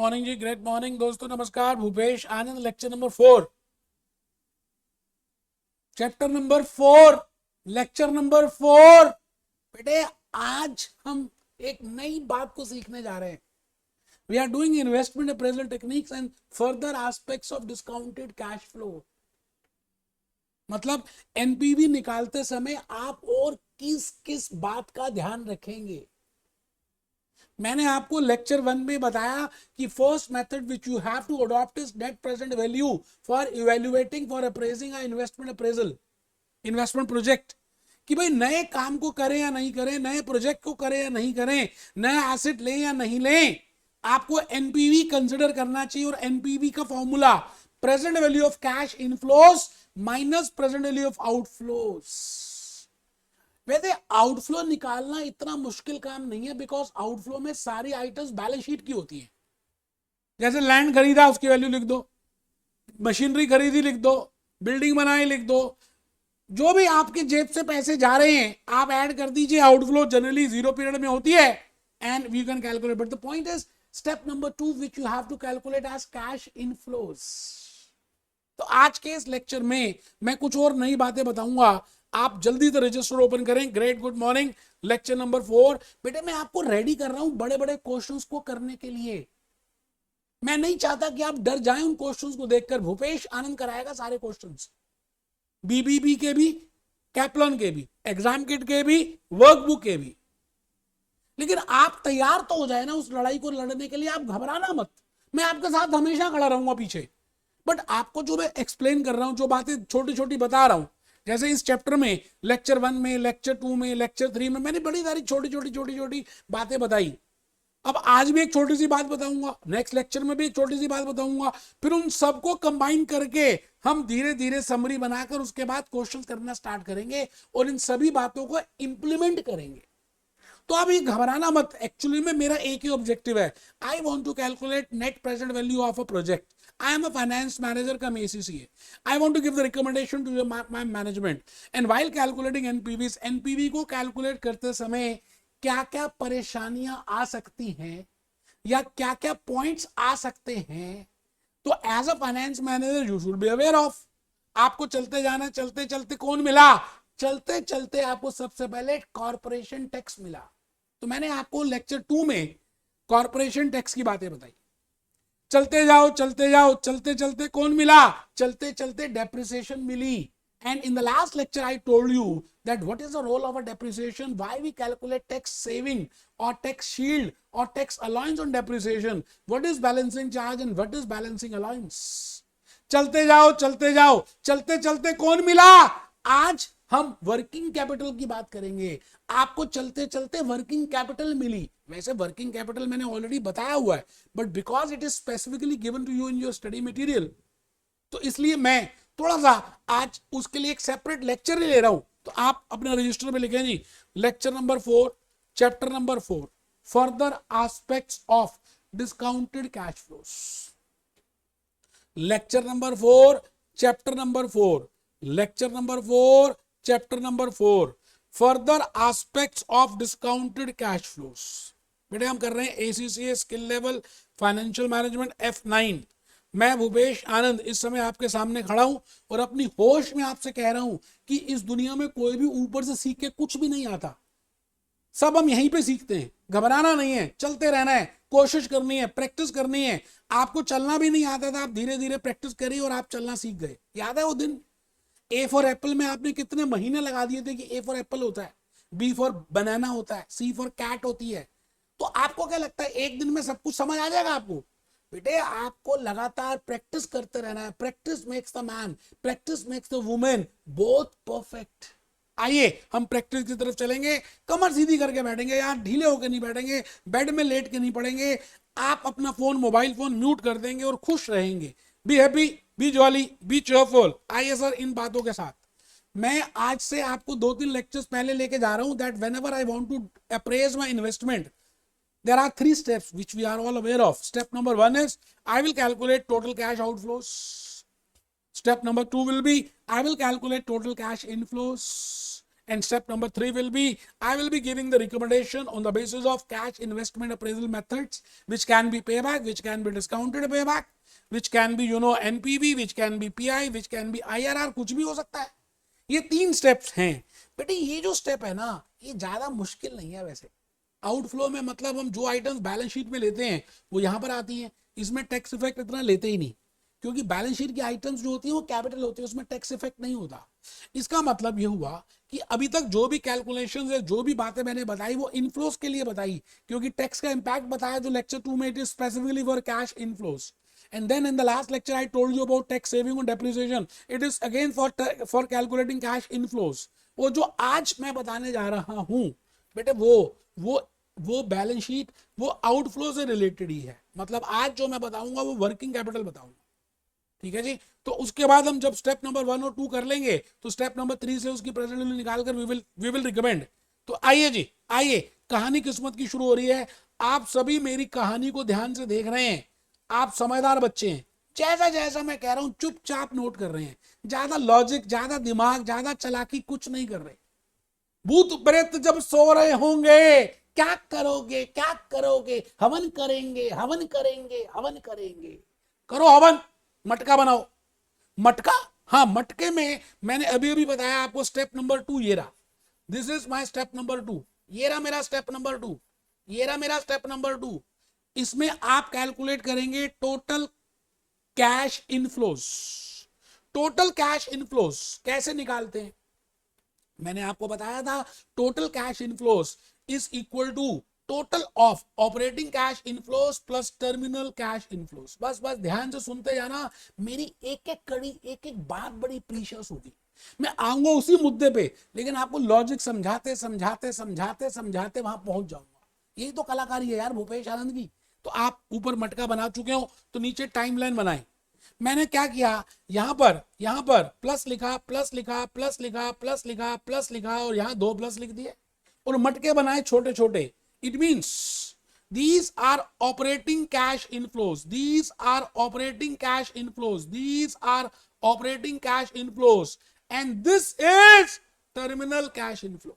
Morning जी, great morning दोस्तों, नमस्कार। Bhupesh Anand, lecture number 4, chapter number 4, lecture number 4। बेटे आज हम एक नई बात को सीखने जा रहे हैं। We are doing investment appraisal techniques and further aspects of discounted cash flow. मतलब एनपीवी निकालते समय आप और किस किस बात का ध्यान रखेंगे। मैंने आपको लेक्चर 1 में बताया कि first method which you have to adopt is net present value for evaluating for appraising a investment appraisal, investment project. कि भाई नए काम को करें या नहीं करें, नए प्रोजेक्ट को करें या नहीं करें, नया एसेट लें या नहीं लें, आपको एनपीवी कंसिडर करना चाहिए। और एनपीवी का formula present value of cash inflows minus present value of outflows. वैसे आउटफ्लो निकालना इतना मुश्किल काम नहीं है, बिकॉज आउटफ्लो में सारी आइटम्स बैलेंस शीट की होती है। जैसे लैंड खरीदा उसकी वैल्यू लिख दो, मशीनरी खरीदी लिख दो, बिल्डिंग बनाई लिख दो, जो भी आपके जेब से पैसे जा रहे हैं आप ऐड कर दीजिए। आउटफ्लो जनरली 0 पीरियड में होती है and we can calculate. But the point is step number 2 which you have to calculate as cash inflows. तो आज के इस लेक्चर में मैं कुछ और नई बातें बताऊंगा। आप जल्दी से रजिस्टर ओपन करें। Great good morning, lecture number 4। बेटे मैं आपको रेडी कर रहा हूं बड़े बड़े क्वेश्चंस को करने के लिए। मैं नहीं चाहता कि आप डर जाएं उन क्वेश्चंस को देखकर। भूपेश आनंद कराएगा सारे क्वेश्चंस, बीबीबी के भी, कैप्लन के भी, एग्जाम किट के भी, वर्कबुक के भी। लेकिन आप तैयार तो हो जाए ना उस लड़ाई को लड़ने के लिए। आप घबराना मत, मैं आपके साथ हमेशा खड़ा रहूंगा पीछे। बट आपको जो मैं एक्सप्लेन कर रहा हूं, जो बातें छोटी छोटी बता रहा हूं, जैसे इस चैप्टर में लेक्चर 1 में, लेक्चर 2 में, लेक्चर 3 में मैंने बड़ी सारी छोटी छोटी बातें बताई। अब आज भी एक छोटी सी बात बताऊंगा, नेक्स्ट लेक्चर में भी एक छोटी सी बात बताऊंगा। फिर उन सबको कंबाइन करके हम धीरे धीरे समरी बनाकर उसके बाद क्वेश्चंस करना स्टार्ट करेंगे और इन सभी बातों को इंप्लीमेंट करेंगे। तो अब ये घबराना मत। एक्चुअली में मेरा एक ही ऑब्जेक्टिव है, I want to calculate net present value of a project. I am a finance manager come ACCA. I want to give the recommendation to my management. And while calculating NPVs, NPV को calculate करते समय क्या क्या परेशानियां आ सकती हैं या क्या क्या पॉइंट्स आ सकते हैं, तो as a finance manager you should be aware of. आपको चलते जाना, चलते चलते कौन मिला? चलते चलते आपको सबसे पहले कॉर्पोरेशन टैक्स मिला। तो मैंने आपको लेक्चर 2 में कॉर्पोरेशन टैक्स की बातें बताई। चलते जाओ चलते जाओ, चलते चलते कौन मिला? चलते चलते डेप्रिसिएशन मिली। And in the last lecture I told you that what is the role of a depreciation, why we calculate tax saving or tax shield or tax allowance on depreciation, what is balancing charge and what is balancing allowance. चलते जाओ चलते जाओ, चलते चलते कौन मिला? आज हम वर्किंग कैपिटल की बात करेंगे। आपको चलते चलते वर्किंग कैपिटल मिली। वैसे वर्किंग कैपिटल मैंने ऑलरेडी बताया हुआ है, but because it is specifically given to you in your study material, तो इसलिए मैं थोड़ा सा आज उसके लिए एक सेपरेट लेक्चर ही ले रहा हूं। तो आप अपने रजिस्टर में लिखें जी, lecture number 4, chapter number 4, further aspects of discounted cash flows. Lecture number 4, chapter number 4, lecture number 4, chapter number 4, further aspects of discounted cash flows. बेटे हम कर रहे हैं ACCA skill level financial management F9। मैं भूपेश आनंद इस समय आपके सामने खड़ा हूं और अपनी होश में आपसे कह रहा हूं कि इस दुनिया में कोई भी ऊपर से सीख के कुछ भी नहीं आता। सब हम यहीं पे सीखते हैं। घबराना नहीं है, चलते रहना है, कोशिश करनी है, प्रैक्टिस करनी है। आपको चलना भी नहीं आता था, आप धीरे धीरे प्रैक्टिस करिए और आप चलना सीख गए। याद है वो दिन ए फॉर एप्पल में आपने कितने महीने लगा दिए थे कि ए फॉर एप्पल होता है, बी फॉर बनाना होता है, सी फॉर कैट होती है। तो आपको क्या लगता है एक दिन में सब कुछ समझ आ जाएगा आपको? बेटे आपको लगातार प्रैक्टिस करते रहना है। Practice makes the man, practice makes the women both perfect. आइए हम प्रैक्टिस की तरफ चलेंगे। कमर सीधी करके बैठेंगे यार, ढीले होकर नहीं बैठेंगे, बेड में लेट के नहीं पड़ेंगे। आप अपना फोन, मोबाइल फोन म्यूट कर देंगे और खुश रहेंगे। Be happy, B jolly, B cheerful. आइए सर इन बातों के साथ मैं आज से आपको 2-3 लेक्चर्स पहले लेके जा रहा हूं that whenever I want to appraise my investment, there are 3 steps which we are all aware of. Step number 1 is I will calculate total cash outflows. Step number 2 will be I will calculate total cash inflows. And step number 3 will be, I will be giving the recommendation on the basis of cash investment appraisal methods, which can be payback, which can be discounted payback, which can be NPV, which can be PI, which can be IRR, कुछ भी हो सकता है. ये 3 steps हैं बेटे. ये जो स्टेप है ना, ये ज्यादा मुश्किल नहीं है वैसे. आउटफ्लो में मतलब हम जो आइटम्स बैलेंस शीट में लेते हैं वो यहां पर आती हैं. इसमें टैक्स इफेक्ट इतना लेते ही नहीं, क्योंकि बैलेंस शीट की आइटम्स जो होती है वो कैपिटल होती है, उसमें टैक्स इफेक्ट नहीं होता. इसका मतलब ये हुआ कि अभी तक जो भी कैलकुलेशंस है, जो भी बातें मैंने बताई वो इनफ्लोस के लिए बताई, क्योंकि टैक्स का इंपैक्ट बताया जो लेक्चर 2 में, it is specifically for cash inflows. And then in the last lecture I told you about tax saving on depreciation. It is again for calculating cash inflows. वो जो आज मैं बताने जा रहा हूं बेटे, वो बैलेंस शीट, वो आउटफ्लो से रिलेटेड ही है. मतलब आज जो मैं बताऊंगा वो वर्किंग कैपिटल बताऊंगा. ठीक है जी. तो उसके बाद हम जब स्टेप नंबर 1 और 2 कर लेंगे तो स्टेप नंबर 3 से उसकी प्रेजेंट वैल्यू निकालकर वी विल रिकमेंड. तो आइए जी, आइए, कहानी किस्मत की शुरू हो रही है. आप सभी मेरी कहानी को ध्यान से देख रहे हैं. आप समझदार बच्चे हैं. जैसा जैसा मैं कह रहा हूं चुपचाप नोट कर रहे हैं. ज्यादा लॉजिक, ज्यादा दिमाग, ज्यादा चालाकी कुछ नहीं कर रहे. भूत प्रेत जब सो रहे होंगे क्या करोगे, क्या करोगे? हवन करेंगे, हवन करेंगे, हवन करेंगे. करो हवन, मटका बनाओ. मटका, हाँ, मटके में मैंने अभी अभी बताया आपको स्टेप नंबर 2 ये रहा. This is my step number 2. ये रहा मेरा स्टेप नंबर 2. ये रहा मेरा स्टेप नंबर 2. इसमें आप कैलकुलेट करेंगे total cash inflows. Total cash inflows कैसे निकालते हैं? मैंने आपको बताया था total cash inflows is equal to total of operating cash inflows plus terminal cash inflows. बस बस ध्यान से सुनते जाना. मेरी एक एक कड़ी, एक एक बात बड़ी प्रीशियस होगी. मैं आऊंगा उसी मुद्दे पे, लेकिन आपको लॉजिक समझाते समझाते समझाते समझाते वहां पहुंच जाऊंगा. यही तो कलाकारी है यार भूपेश आनंद की. तो आप ऊपर मटका बना चुके हो तो नीचे टाइमलाइन बनाएं. मैंने क्या किया, यहां पर प्लस लिखा, प्लस लिखा, प्लस लिखा, प्लस लिखा, प्लस लिखा, और यहां 2 प्लस लिख दिए और मटके बनाए छोटे छोटे. It means these are operating cash inflows. These are operating cash inflows. These are operating cash inflows. And this is terminal cash inflow.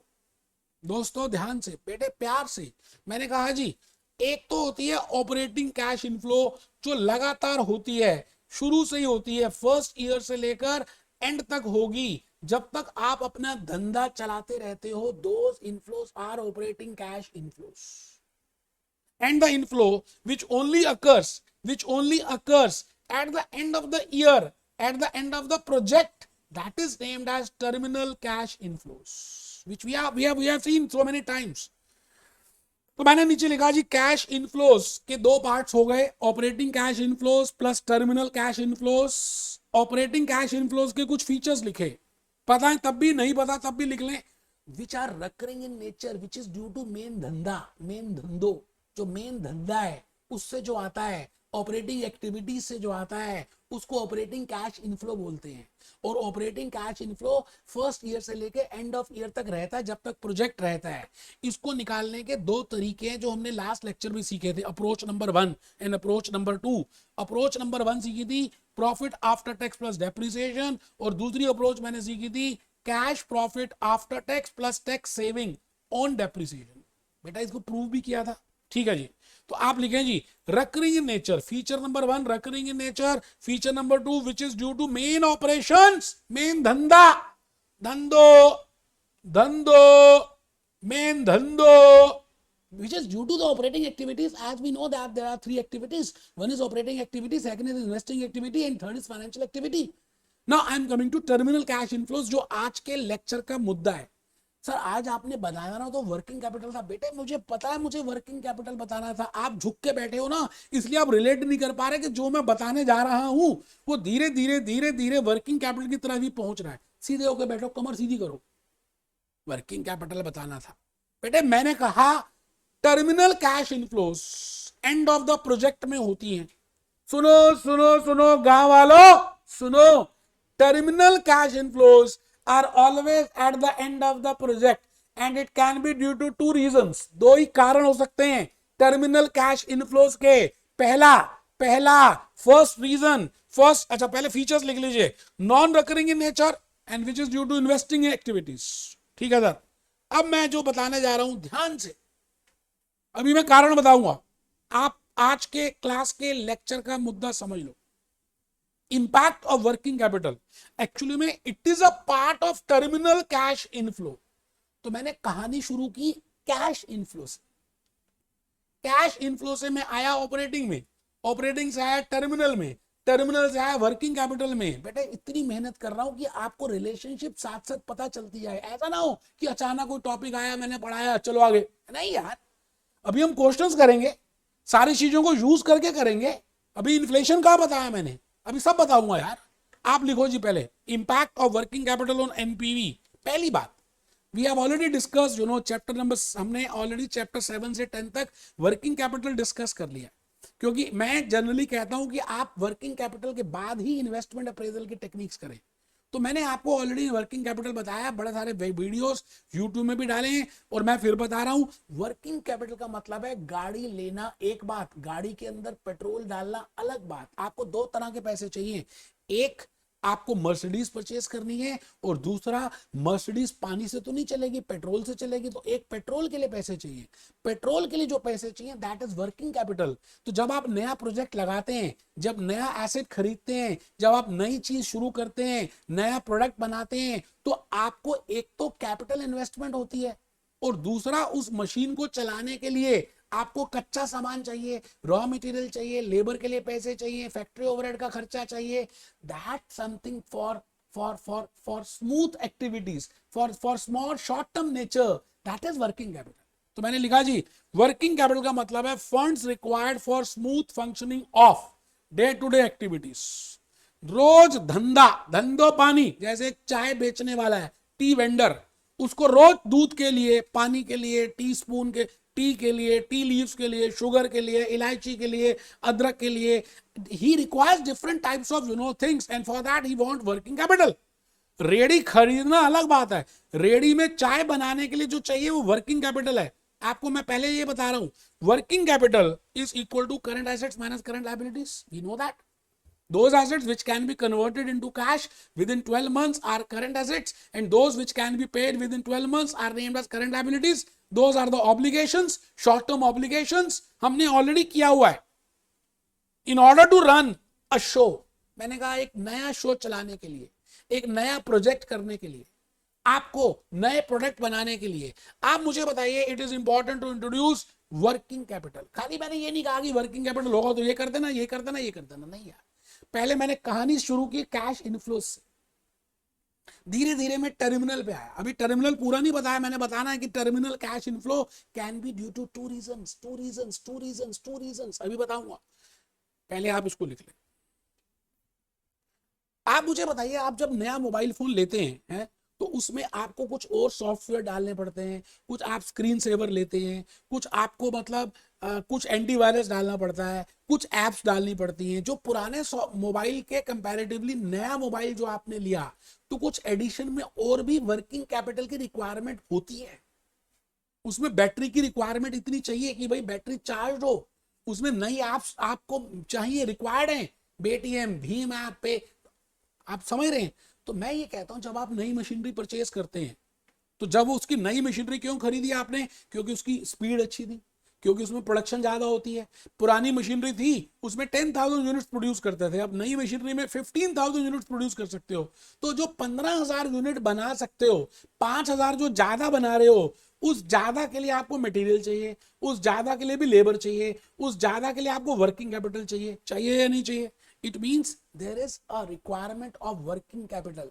दोस्तों ध्यान से बेटे, प्यार से. मैंने कहा जी, एक तो होती है ऑपरेटिंग कैश इनफ्लो जो लगातार होती है, शुरू से ही होती है, फर्स्ट ईयर से लेकर एंड तक होगी, जब तक आप अपना धंधा चलाते रहते हो. Those inflows are operating cash inflows. And the inflow which only occurs at the end of the year, at the end of the project, that is named as terminal cash inflows, which we have seen so many times. तो मैंने नीचे लिखा जी cash inflows के 2 parts हो गए, operating cash inflows plus terminal cash inflows. Operating cash inflows के कुछ features लिखे, पता है तब भी, नहीं पता तब भी लिख लें. Which are recurring in nature, which is due to main धंधा, मेन धंधो, जो मेन धंधा है उससे जो आता है, ऑपरेटिंग एक्टिविटीज से जो आता है, उसको ऑपरेटिंग कैश इनफ्लो बोलते हैं. और operating cash inflow first year से लेके एंड ऑफ ईयर तक रहता है, जब तक प्रोजेक्ट रहता है. इसको निकालने के 2 तरीके हैं जो हमने लास्ट लेक्चर में सीखे थे, approach number 1 and approach number 2. Approach number 1 सीखी थी profit after tax plus depreciation, और दूसरी अप्रोच मैंने सीखी थी cash profit after tax plus tax saving on depreciation. बेटा इसको प्रूव भी किया था. ठीक है जी. तो आप लिखें जी recurring in nature, feature number 1 recurring in nature, feature number 2 which is due to main operations, main धंधा, धंधो, main धंधो, which is due to the operating activities. As we know that there are 3 activities. One is operating activity, second is investing activity, and third is financial activity. Now I am coming to terminal cash inflows, जो आज के lecture का मुद्दा है. Sir आज आपने बताया ना तो वर्किंग कैपिटल था. बेटे मुझे पता है, मुझे वर्किंग कैपिटल बताना था. आप झुक के बैठे हो ना, इसलिए आप रिलेट नहीं कर पा रहे कि जो मैं बताने जा रहा हूं वो धीरे धीरे धीरे धीरे वर्किंग कैपिटल की तरफ ही पहुंच रहा है. सीधे होकर बैठो, कमर सीधी करो. वर्किंग कैपिटल बताना था बेटे. मैंने कहा terminal cash inflows and of the project में होती हैं. सुनो सुनो सुनो गांव वालों, सुनो. Terminal cash inflows are always at the end of the project and it can be due to 2 reasons. 2 ही कारण हो सकते हैं टर्मिनल कैश इनफ्लोस के. पहला फर्स्ट रीजन, फर्स्ट, अच्छा पहले फीचर्स लिख लीजिए. Non recurring in nature and which is due to investing activities. ठीक है सर। अब मैं जो बताने जा रहा हूं ध्यान से, अभी मैं कारण बताऊंगा, आप आज के क्लास के लेक्चर का मुद्दा समझ लो। Impact of working capital, actually में it is a part of terminal cash inflow. तो मैंने कहानी शुरू की कैश इनफ्लो से। कैश इनफ्लो से मैं आया ऑपरेटिंग में, ऑपरेटिंग से आया टर्मिनल में, टर्मिनल से आया वर्किंग कैपिटल में। बेटे इतनी मेहनत कर रहा हूं कि आपको रिलेशनशिप साथ साथ पता चलती जाए। ऐसा ना हो कि अचानक कोई टॉपिक आया, मैंने पढ़ाया, चलो आगे। नहीं यार, अभी हम क्वेश्चंस करेंगे, सारी चीजों को यूज करके करेंगे। अभी इन्फ्लेशन का बताया मैंने, अभी सब बताऊंगा यार। आप लिखो जी पहले, impact of working capital on NPV. पहली बात, we have already discuss, you know, chapter number, हमने ऑलरेडी चैप्टर 7 से 10 तक वर्किंग कैपिटल डिस्कस कर लिया। क्योंकि मैं जनरली कहता हूं कि आप वर्किंग कैपिटल के बाद ही इन्वेस्टमेंट अप्रेजल की टेक्निक्स करें। तो मैंने आपको ऑलरेडी वर्किंग कैपिटल बताया, बड़े सारे वीडियोस यूट्यूब में भी डाले हैं, और मैं फिर बता रहा हूं, वर्किंग कैपिटल का मतलब है गाड़ी लेना एक बात, गाड़ी के अंदर पेट्रोल डालना अलग बात। आपको दो तरह के पैसे चाहिए, एक आपको मर्सिडीज परचेज करनी है, और दूसरा मर्सिडीज पानी से तो नहीं चलेगी, पेट्रोल से चलेगी। तो एक पेट्रोल के लिए पैसे चाहिए, पेट्रोल के लिए जो पैसे चाहिए दैट इज वर्किंग कैपिटल। तो जब आप नया प्रोजेक्ट लगाते हैं, जब नया एसेट खरीदते हैं, जब आप नई चीज शुरू करते हैं, नया प्रोडक्ट बनाते हैं, तो आपको एक तो कैपिटल इन्वेस्टमेंट होती है, और दूसरा उस मशीन को चलाने के लिए आपको कच्चा सामान चाहिए, रॉ मटेरियल चाहिए, लेबर के लिए पैसे चाहिए, फैक्ट्री ओवरहेड का खर्चा चाहिए। That something for smooth activities, for small short term nature, that is working capital. तो मैंने लिखा जी, वर्किंग कैपिटल का मतलब है funds required for smooth functioning of day to day activities. रोज धंधा, धंधो पानी, जैसे एक चाय बेचने वाला है, टी वेंडर, उसको रोज दूध के लिए, पानी के लिए, टी स्पून के, टी के लिए, टी लीव्स के लिए, शुगर के लिए, इलायची के लिए, अदरक के लिए, he requires different types of, you know, things, and for that he want working capital. Ready खरीदना अलग बात है, रेडी में चाय बनाने के लिए जो चाहिए वो वर्किंग कैपिटल है। आपको मैं पहले ये बता रहा हूं, working capital is equal to current assets minus current liabilities, we know that. Those assets which can be converted into cash within 12 months are current assets, and those which can be paid within 12 months are named as current liabilities. Those are the obligations, short term obligations. हमने already किया हुआ है। In order to run a show, मैंने कहा एक नया show चलाने के लिए, एक नया प्रोजेक्ट करने के लिए, आपको नए प्रोडक्ट बनाने के लिए, आप मुझे बताइए, it is important to introduce working capital. खाली मैंने ये नहीं कहा कि वर्किंग कैपिटल होगा तो ये कर देना, ये कर देना, ये कर देना, नहीं यार। पहले मैंने कहानी शुरू की कैश इनफ्लो से, धीरे धीरे मैं टर्मिनल पे आया। अभी टर्मिनल पूरा नहीं बताया, मैंने बताना है कि terminal cash inflow can be due to two reasons. अभी बताऊंगा, पहले आप इसको लिख लें। आप मुझे बताइए, आप जब नया मोबाइल फोन लेते हैं तो उसमें आपको कुछ और सॉफ्टवेयर डालने पड़ते हैं, कुछ आप स्क्रीन सेवर लेते हैं, कुछ आपको मतलब कुछ एंटीवायरस डालना पड़ता है, कुछ एप्स डालनी पड़ती हैं जो पुराने मोबाइल के कंपैरेटिवली नया मोबाइल जो आपने लिया, तो कुछ एडिशन में और भी वर्किंग कैपिटल की रिक्वायरमेंट होती है। उसमें बैटरी की रिक्वायरमेंट इतनी चाहिए कि भाई बैटरी चार्ज हो, उसमें नई एप्स आपको चाहिए, रिक्वायर्ड है, पेटीएम, भीम ऐप पे, आप समझ रहे हैं। तो मैं ये कहता हूं, जब आप नई मशीनरी परचेज करते हैं, तो जब उसकी नई मशीनरी क्यों खरीदी आपने? क्योंकि उसकी स्पीड अच्छी थी, क्योंकि उसमें प्रोडक्शन ज्यादा होती है। पुरानी मशीनरी थी, उसमें 10,000 यूनिट्स प्रोड्यूस करते थे, अब नई मशीनरी में 15,000 यूनिट्स प्रोड्यूस कर सकते हो। तो जो 15,000 यूनिट बना सकते हो, 5,000 जो ज्यादा बना रहे हो, उस ज्यादा के लिए आपको मटेरियल चाहिए, उस ज्यादा के लिए भी लेबर चाहिए, उस ज्यादा के लिए आपको वर्किंग कैपिटल चाहिए, चाहिए या नहीं चाहिए? It means there is a requirement of working capital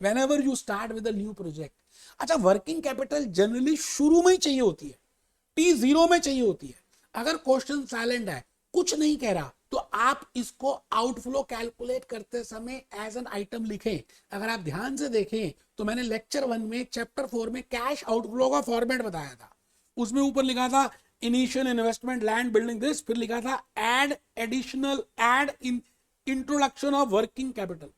whenever you start with a new project. अच्छा, वर्किंग कैपिटल जनरली शुरू में ही चाहिए होती है, T0 में चाहिए होती है। अगर क्वेश्चन साइलेंट है, कुछ नहीं कह रहा, तो आप इसको आउटफ्लो कैलकुलेट करते समय एज एन आइटम लिखें। अगर आप ध्यान से देखें तो मैंने लेक्चर 1 में चैप्टर 4 में कैश आउटफ्लो का फॉर्मेट बताया था। उसमें ऊपर लिखा था initial investment, land, building, this, फिर लिखा था add additional, add in introduction of working capital.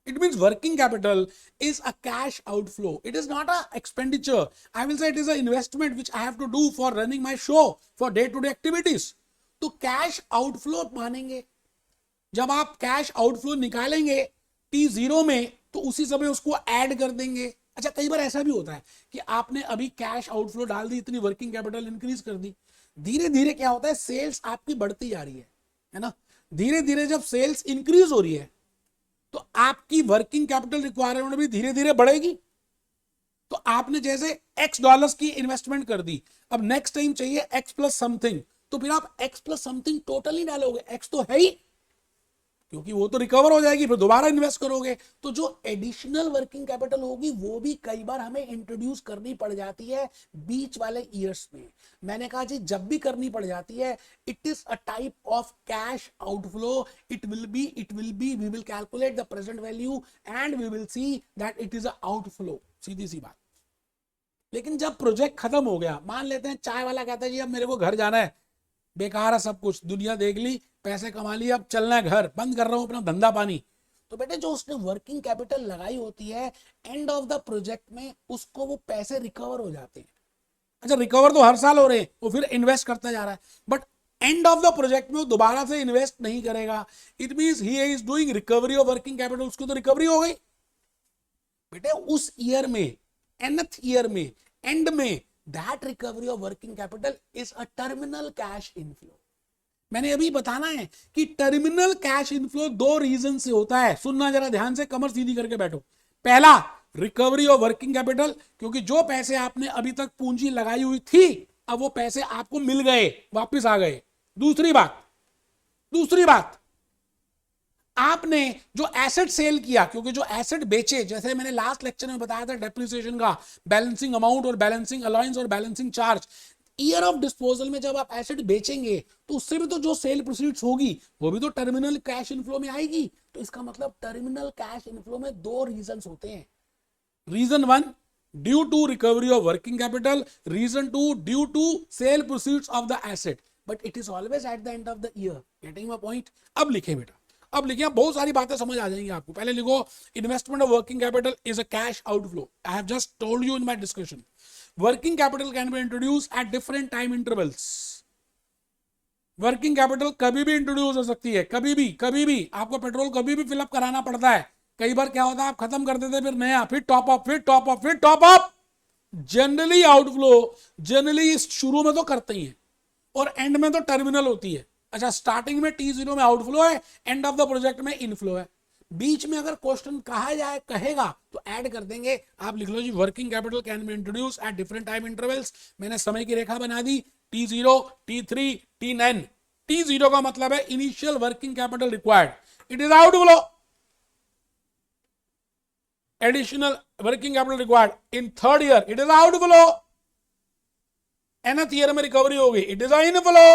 It means working capital is a cash outflow. It is not an expenditure. I will say it is an investment which I have to do for running my show, for day-to-day activities. तो cash outflow मानेंगे। जब आप cash outflow निकालेंगे T0 में, तो उसी समय उसको ऐड कर देंगे अच्छा, कई बार ऐसा भी होता है कि आपने अभी कैश आउटफ्लो डाल दी, इतनी वर्किंग कैपिटल इंक्रीज कर दी, धीरे धीरे क्या होता है, सेल्स आपकी बढ़ती जा रही है ना। धीरे धीरे जब सेल्स इंक्रीज हो रही है तो आपकी वर्किंग कैपिटल रिक्वायरमेंट भी धीरे धीरे बढ़ेगी। तो आपने जैसे एक्स डॉलर्स की इन्वेस्टमेंट कर दी, अब नेक्स्ट टाइम चाहिए एक्स प्लस समथिंग, तो फिर आप एक्स प्लस समथिंग टोटल ही डालोगे, एक्स तो है ही, क्योंकि वो तो रिकवर हो जाएगी, फिर दोबारा इन्वेस्ट करोगे। तो जो एडिशनल वर्किंग कैपिटल होगी वो भी कई बार हमें इंट्रोड्यूस करनी पड़ जाती है बीच वाले ईयर्स में। मैंने कहा जी जब भी करनी पड़ जाती है, it is a type of cash outflow, it will be we will calculate the present value and we will see that it is a outflow, सीधी सी बात। लेकिन जब प्रोजेक्ट खत्म हो गया, मान लेते हैं चाय वाला कहता है जी अब मेरे को घर जाना है, बेकार है सब कुछ, दुनिया देख ली, पैसे कमा लिए, अब चलना है घर, बंद कर रहा हूं अपना धंधा पानी, तो बेटे जो उसने वर्किंग कैपिटल लगाई होती है एंड ऑफ द प्रोजेक्ट में उसको वो पैसे रिकवर हो जाते हैं। अच्छा, रिकवर तो हर साल हो रहे हैं, वो फिर इन्वेस्ट करता जा रहा है, but and of the project में वो दोबारा से इन्वेस्ट नहीं करेगा। It means he is doing recovery of working capital, उसको तो रिकवरी हो गई बेटे उस ईयर में, nth ईयर में, एंड में, that recovery of working capital is a terminal cash inflow. मैंने अभी बताना है कि टर्मिनल कैश इनफ्लो दो रीजन से होता है, सुनना जरा ध्यान से, कमर सीधी करके बैठो। पहला, रिकवरी ऑफ वर्किंग कैपिटल, क्योंकि जो पैसे आपने अभी तक पूंजी लगाई हुई थी अब वो पैसे आपको मिल गए, वापस आ गए। दूसरी बात, आपने जो एसेट सेल किया, क्योंकि जो एसेट बेचे, जैसे मैंने लास्ट लेक्चर में बताया था डेप्रिसिएशन का, बैलेंसिंग अमाउंट और बैलेंसिंग अलाउंस और balancing charge, year of disposal में जब आप एसेट बेचेंगे तो उससे भी तो जो सेल प्रोसीड्स होगी वो भी तो टर्मिनल कैश इनफ्लो में आएगी। तो इसका मतलब टर्मिनल कैश इनफ्लो में दो रीजंस होते हैं। Reason one, due to recovery of working capital, reason two, due to sale proceeds of the asset, but it is always at the end of the year. Getting my point? अब लिखे बेटा, अब लिखिए, बहुत सारी बातें समझ आ जाएंगी आपको। पहले लिखो, investment of working capital is a cash outflow. I have just told you in my discussion, working capital can be introduce at different time intervals. Working capital कभी भी इंट्रोड्यूस हो सकती है, कभी भी आपको पेट्रोल कभी भी फिलअप कराना पड़ता है। कई बार क्या होता है, आप खत्म कर देते, फिर नया, फिर टॉप अप, फिर टॉप अप, फिर top up. Generally outflow, generally शुरू में तो करते ही है और एंड में तो टर्मिनल होती है। अच्छा, स्टार्टिंग में T0 में आउटफ्लो है, एंड ऑफ द प्रोजेक्ट में इनफ्लो है। बीच में अगर क्वेश्चन कहा जाए, कहेगा तो ऐड कर देंगे, आप लिख लो जी working capital can be introduce at different time intervals. मैंने समय की रेखा बना दी, T0, T3, T9। T0 का मतलब है initial working capital required, it is outflow. Additional working capital required in third year, it is outflow. nth year में recovery होगी, it is inflow,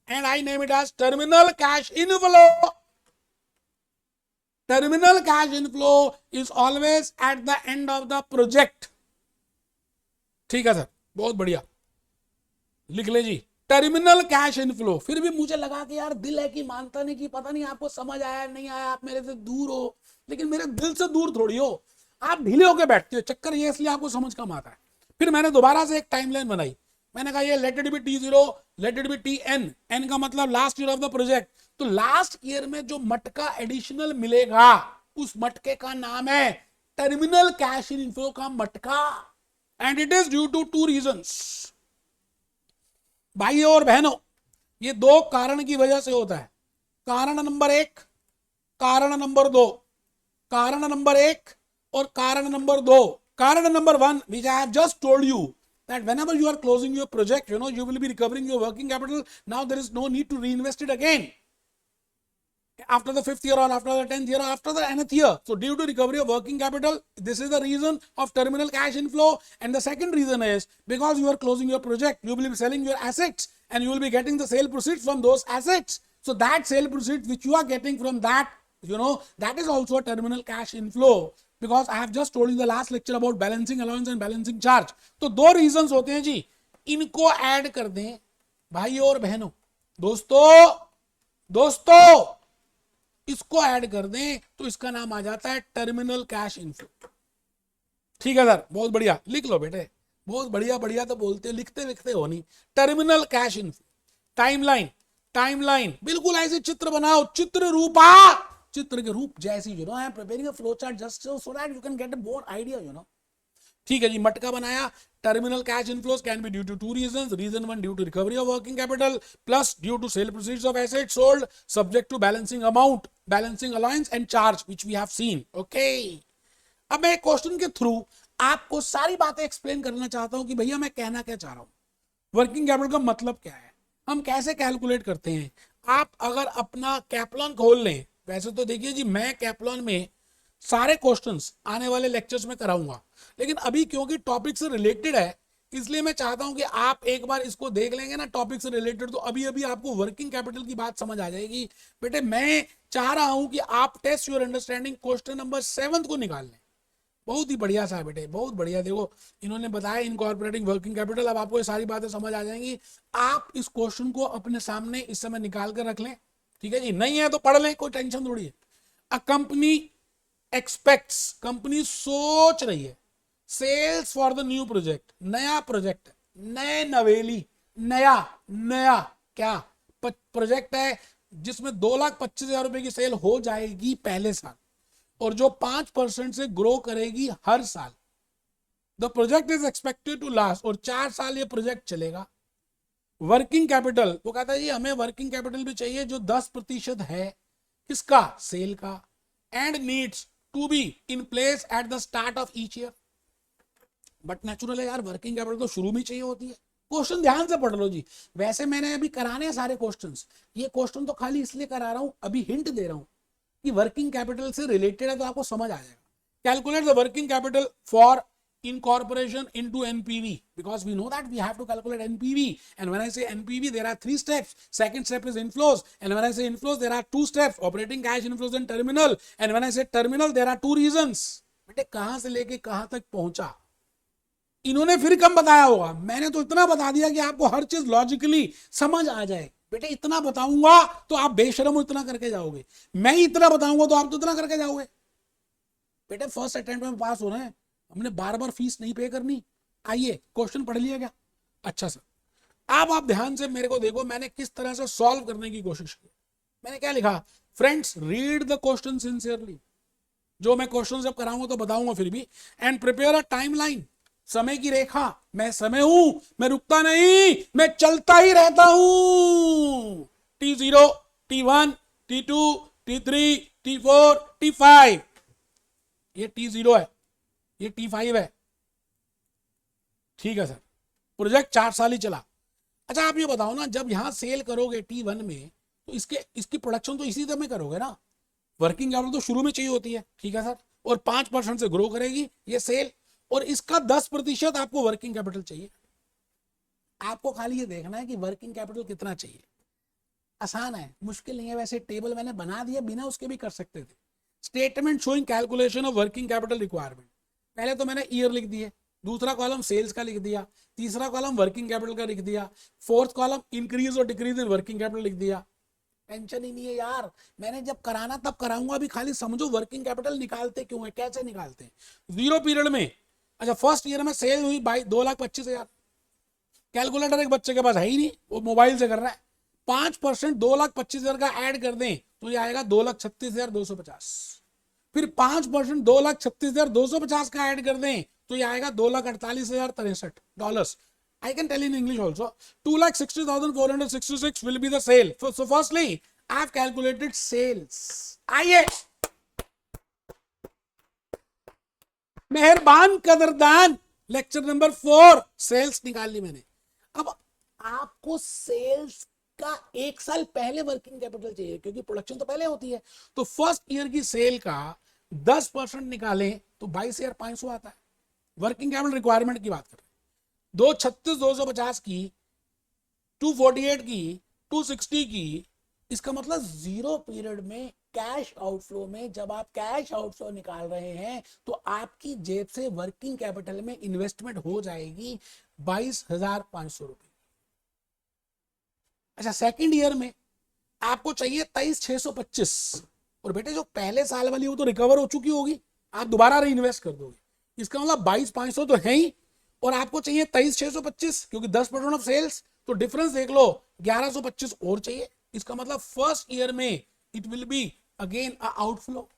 and I name it as terminal cash inflow. Terminal cash inflow is always at the end of the project. ठीक है sir, बहुत बढ़िया, लिख ले जी, terminal cash inflow. फिर भी मुझे लगा कि यार दिल है कि मानता नहीं, कि पता नहीं आपको समझ आया नहीं आया, आप मेरे से दूर हो, लेकिन मेरे दिल से दूर थोड़ी हो, आप ढीले होकर बैठते हो, चक्कर ये इसलिए आपको समझ कम आता है। फिर मैंने दोबारा से एक टाइमलाइन बनाई, मैंने कहा ये let it be T0, let it be Tn, n का मतलब last year of the project. तो लास्ट ईयर में जो मटका एडिशनल मिलेगा उस मटके का नाम है टर्मिनल कैश इनफ्लो का मटका, and it is due to two reasons. भाइयों और बहनों, ये दो कारण की वजह से होता है। कारण नंबर एक, कारण नंबर दो, कारण नंबर एक और कारण नंबर दो। कारण number one, which I have just told you, that whenever you are closing your project, you will be recovering your working capital. Now there is no need to reinvest it again after the 5th year or after the 10th year or after the nth year. So due to recovery of working capital, this is the reason of terminal cash inflow. And the second reason is because you are closing your project, you will be selling your assets and you will be getting the sale proceeds from those assets. So that sale proceeds which you are getting from that, that is also a terminal cash inflow. Because I have just told you in the last lecture about balancing allowance and balancing charge. तो दो reasons होते हैं जी, इनको add कर दें भाइयों और बहनों, दोस्तों इसको ऐड कर दें तो इसका नाम आ जाता है टर्मिनल कैश इनफ्लो। ठीक है सर, बहुत बढ़िया, लिख लो बेटे, बहुत बढ़िया, बढ़िया तो बोलते हो, लिखते हो नहीं। टर्मिनल कैश इनफ्लो, टाइमलाइन बिल्कुल ऐसे चित्र बनाओ, चित्र के रूप जैसी, I am preparing a flow chart just so that you can get a more idea, ठीक है जी, मटका बनाया। Terminal cash inflows can be due to two reasons, reason one due to recovery of working capital plus due to sale proceeds of asset sold subject to balancing amount, balancing allowance and charge which we have seen. Okay, अब मैं question के through आपको सारी बातें explain करना चाहता हूं कि भैया मैं कहना क्या चाह रहा हूं, वर्किंग कैपिटल का मतलब क्या है, हम कैसे कैलकुलेट करते हैं। आप अगर अपना कैपलॉन खोल लें, वैसे तो देखिए जी मैं कैपलॉन में सारे क्वेश्चंस आने वाले लेक्चर्स में कराऊंगा, लेकिन अभी क्योंकि टॉपिक से रिलेटेड है इसलिए मैं चाहता हूं कि आप एक बार इसको देख लेंगे ना टॉपिक से रिलेटेड, तो अभी अभी आपको वर्किंग कैपिटल की बात समझ आ जाएगी। बेटे मैं चाह रहा हूं कि आप test your understanding question number 7 को निकाल लें। बहुत ही बढ़िया सा है बेटे, बहुत बढ़िया। देखो इन्होंने बताया इनकॉर्पोरेटिंग वर्किंग कैपिटल, अब आपको ये सारी बातें समझ आ जाएंगी। आप इस क्वेश्चन को अपने सामने इस समय निकाल कर रख लें, ठीक है जी, नहीं है तो पढ़ लें, कोई टेंशन थोड़ी है। अ कंपनी एक्सपेक्ट्स, कंपनी सोच रही है, sales for the new project, नया प्रोजेक्ट, नए नवेली, नया नया क्या प्रोजेक्ट है जिसमें 2,25,000 रुपए की सेल हो जाएगी पहले साल और जो 5% से ग्रो करेगी हर साल। The project is expected to last, और 4 साल ये प्रोजेक्ट चलेगा। वर्किंग कैपिटल, वो कहता है जी हमें वर्किंग कैपिटल भी चाहिए जो 10% है किसका, सेल का, and needs to be in place at the start of each year. But natural है यार, वर्किंग कैपिटल तो शुरू में चाहिए होती है। क्वेश्चन ध्यान से पढ़ लो जी, वैसे मैंने अभी कराने हैं सारे क्वेश्चंस, ये क्वेश्चन तो खाली इसलिए करा रहा हूं, अभी हिंट दे रहा हूं कि वर्किंग कैपिटल से रिलेटेड है तो आपको समझ आ जाएगा। Calculate the working capital for incorporation into NPV, because we know that we have to calculate NPV, and when I say NPV there are 3 steps. Second step is inflows, and when I say inflows there are 2 steps, operating cash inflows and terminal, and when I say terminal there are 2 reasons. बेटे कहां से लेके कहां तक पहुंचा, इन्होंने फिर कम बताया होगा, मैंने तो इतना बता दिया कि आपको हर चीज लॉजिकली समझ आ जाए। बेटे इतना बताऊंगा तो आप बेशरम हो इतना करके जाओगे, मैं इतना बताऊंगा तो आप तो इतना करके जाओगे। बेटे फर्स्ट अटेम्प्ट में पास होना है, हमने बार बार फीस नहीं पे करनी। आइए क्वेश्चन पढ़ लिया क्या, अच्छा सर। अब आप ध्यान से मेरे को देखो, मैंने किस तरह से सॉल्व करने की कोशिश की। मैंने क्या लिखा, friends read the question sincerely, जो मैं क्वेश्चन जब कराऊंगा तो बताऊंगा फिर भी, एंड प्रिपेयर अ टाइमलाइन, समय की रेखा। मैं समय हूं, मैं रुकता नहीं, मैं चलता ही रहता हूं। T0, T1, T2, T3, T4, T5, ये T0 है, ये T5 है, ठीक है सर। प्रोजेक्ट 4 साल ही चला। अच्छा आप ये बताओ ना, जब यहां सेल करोगे T1 में तो इसकी प्रोडक्शन तो इसी तरह में करोगे ना, वर्किंग कैपिटल तो शुरू में चाहिए होती है, ठीक है सर, और 5% से ग्रो करेगी ये सेल, और इसका 10% आपको वर्किंग कैपिटल चाहिए। आपको खाली ये देखना है कि वर्किंग कैपिटल कितना चाहिए। आसान है, मुश्किल नहीं है, वैसे टेबल मैंने बना दिया, बिना उसके भी कर सकते थे। Statement showing calculation of working capital requirement, पहले तो मैंने ईयर लिख दिए, दूसरा कॉलम सेल्स का लिख दिया, तीसरा कॉलम वर्किंग कैपिटल का लिख दिया, फोर्थ कॉलम इंक्रीज और डिक्रीज इन वर्किंग कैपिटल लिख दिया। टेंशन ही नहीं है यार, मैंने जब कराना तब कराऊंगा, अभी खाली समझो वर्किंग कैपिटल निकालते क्यों है, कैसे निकालते हैं। 0 पीरियड में, अच्छा फर्स्ट ईयर में सेल हुई 2,25,000, कैलकुलेटर एक बच्चे के पास है ही नहीं, वो मोबाइल से कर रहा है। 5% 2,25,000 का ऐड कर दें तो ये आएगा 2,36,250। फिर 5% 2,36,250 का ऐड कर दें तो ये आएगा $2,48,063 I can tell in English also. 2,60,466 will be the sale. So firstly, I have calculated sales. आइए, मेहरबान कदरदान, लेक्चर नंबर 4 सेल्स निकाल ली मैंने। अब आपको सेल्स का 1 साल पहले वर्किंग कैपिटल चाहिए क्योंकि प्रोडक्शन तो पहले होती है, तो फर्स्ट ईयर की सेल का 10% निकालें तो 22,500 आता है। वर्किंग कैपिटल रिक्वायरमेंट की बात करें, 236,250 की, 248 की, 260 की, इसका मतलब 0 पीरियड में कैश आउटफ्लो में, जब आप कैश आउटफ्लो निकाल रहे हैं तो आपकी जेब से वर्किंग कैपिटल में इन्वेस्टमेंट हो जाएगी 22,500 रुपए। अच्छा सेकंड ईयर में आपको चाहिए 23,625, और बेटे जो पहले साल वाली वो तो रिकवर हो चुकी होगी, आप दोबारा री इन्वेस्ट कर दोगे, इसका मतलब 22,500 तो है ही, और आपको चाहिए 23,625 क्योंकि 10% ऑफ सेल्स, तो डिफरेंस देख लो 1,125 और चाहिए। इसका मतलब फर्स्ट ईयर में it will be again outflow,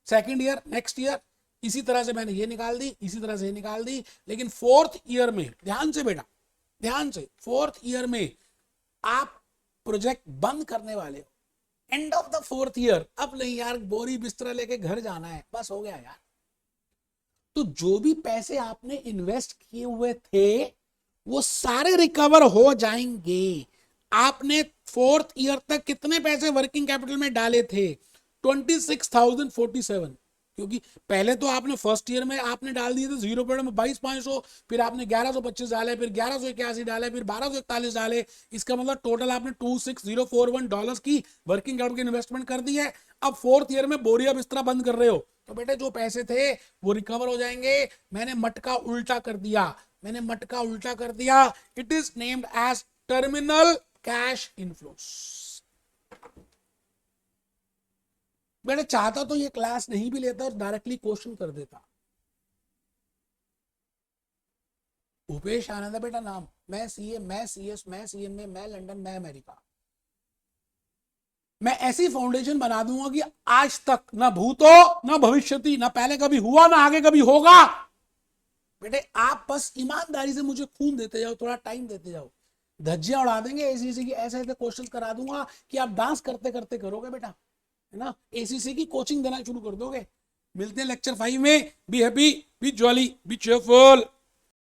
second year next year इसी तरह से मैंने ये निकाल दी, इसी तरह से ये निकाल दी। लेकिन फोर्थ ईयर में, ध्यान से बेटा, ध्यान से, फोर्थ ईयर में आप प्रोजेक्ट बंद करने वाले हो, and of the fourth year. अब नहीं यार, बोरी बिस्तरा लेके घर जाना है, बस हो गया यार। तो जो भी पैसे आपने इन्वेस्ट किए हुए थे वो सारे रिकवर हो जाएंगे। आपने फोर्थ ईयर तक कितने पैसे वर्किंग कैपिटल में डाले थे? 26,047, क्योंकि पहले तो आपने फर्स्ट ईयर में आपने डाल दिए थे 0.22,500, फिर आपने 1125 डाले, फिर 1181 डाले, फिर 1241 डाले। इसका मतलब टोटल आपने $26,041 की वर्किंग कैपिटल की इन्वेस्टमेंट कर दी है। अब फोर्थ ईयर में बोरिया बिस्तरा बंद कर रहे हो, तो बेटे जो पैसे थे वो रिकवर हो जाएंगे। मैंने मटका उल्टा कर दिया, मैंने मटका उल्टा कर दिया। It is named as terminal cash inflows. मैंने चाहता तो ये क्लास नहीं भी लेता और डायरेक्टली क्वेश्चन कर देता। भूपेश आनंद है बेटा नाम, मैं सीए, मैं सीएस, मैं सीएमए, मैं लंदन, मैं अमेरिका। मैं ऐसी फाउंडेशन बना दूंगा कि आज तक ना भूतो ना भविष्यति, ना पहले कभी हुआ ना आगे कभी होगा। बेटे आप बस ईमानदारी से मुझे खून देते जाओ, थोड़ा टाइम देते जाओ, धज्जियां उड़ा देंगे एसीसी की। ऐसे ऐसे क्वेश्चन करा दूंगा कि आप डांस करते करते करोगे बेटा, है ना। एसीसी की कोचिंग देना शुरू कर दोगे। मिलते हैं लेक्चर 5 में। Be happy, B jolly, B cheerful.